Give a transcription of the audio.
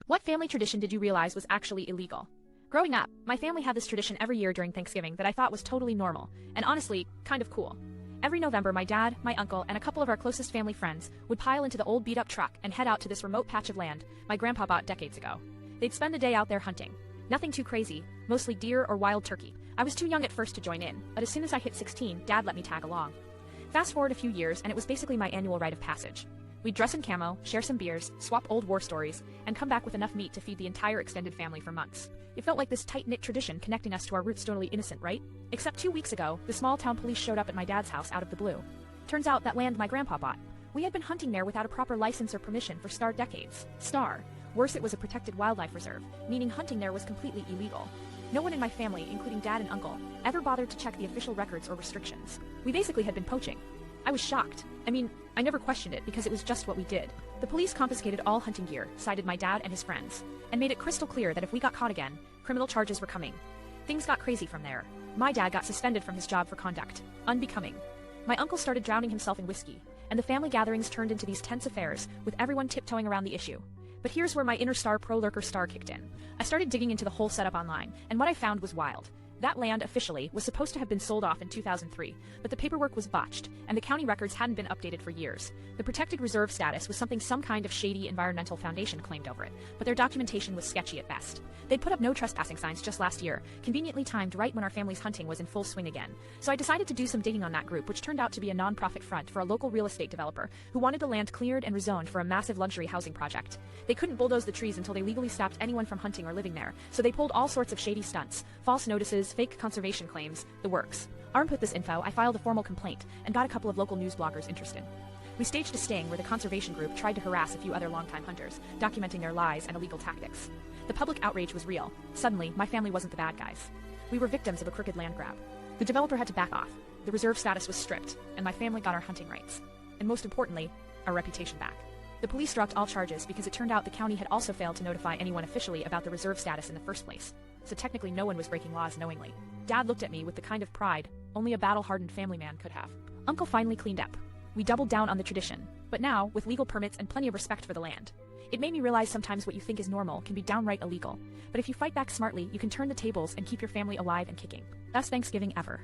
What family tradition did you realize was actually illegal? Growing up, my family had this tradition every year during Thanksgiving that I thought was totally normal, and honestly, kind of cool. Every November, my dad, my uncle, and a couple of our closest family friends would pile into the old beat-up truck and head out to this remote patch of land my grandpa bought decades ago. They'd spend a day out there hunting. Nothing too crazy, mostly deer or wild turkey. I was too young at first to join in, but as soon as I hit 16, Dad let me tag along. Fast forward a few years, and it was basically my annual rite of passage. We'd dress in camo, share some beers, swap old war stories, and come back with enough meat to feed the entire extended family for months. It felt like this tight-knit tradition connecting us to our roots, totally innocent, right? Except 2 weeks ago, the small-town police showed up at my dad's house out of the blue. Turns out that land my grandpa bought. We had been hunting there without a proper license or permission for decades. Worse, it was a protected wildlife reserve, meaning hunting there was completely illegal. No one in my family, including Dad and Uncle, ever bothered to check the official records or restrictions. We basically had been poaching. I was shocked. I never questioned it because it was just what we did. The police confiscated all hunting gear, cited my dad and his friends, and made it crystal clear that if we got caught again, criminal charges were coming. Things got crazy from there. My dad got suspended from his job for conduct unbecoming. My uncle started drowning himself in whiskey, and the family gatherings turned into these tense affairs, with everyone tiptoeing around the issue. But here's where my inner pro lurker kicked in. I started digging into the whole setup online, and what I found was wild. That land officially was supposed to have been sold off in 2003, but the paperwork was botched, and the county records hadn't been updated for years. The protected reserve status was something some kind of shady environmental foundation claimed over it, but their documentation was sketchy at best. They'd put up no trespassing signs just last year, conveniently timed right when our family's hunting was in full swing again. So I decided to do some digging on that group, which turned out to be a non-profit front for a local real estate developer who wanted the land cleared and rezoned for a massive luxury housing project. They couldn't bulldoze the trees until they legally stopped anyone from hunting or living there, so they pulled all sorts of shady stunts, false notices, fake conservation claims, the works. Armed with this info, I filed a formal complaint and got a couple of local news bloggers interested. We staged a sting where the conservation group tried to harass a few other longtime hunters, documenting their lies and illegal tactics. The public outrage was real. Suddenly, my family wasn't the bad guys. We were victims of a crooked land grab. The developer had to back off, the reserve status was stripped, and my family got our hunting rights. And most importantly, our reputation back. The police dropped all charges because it turned out the county had also failed to notify anyone officially about the reserve status in the first place. So technically no one was breaking laws knowingly. Dad looked at me with the kind of pride only a battle-hardened family man could have. Uncle finally cleaned up. We doubled down on the tradition, but now, with legal permits and plenty of respect for the land. It made me realize sometimes what you think is normal can be downright illegal. But if you fight back smartly, you can turn the tables and keep your family alive and kicking. Best Thanksgiving ever.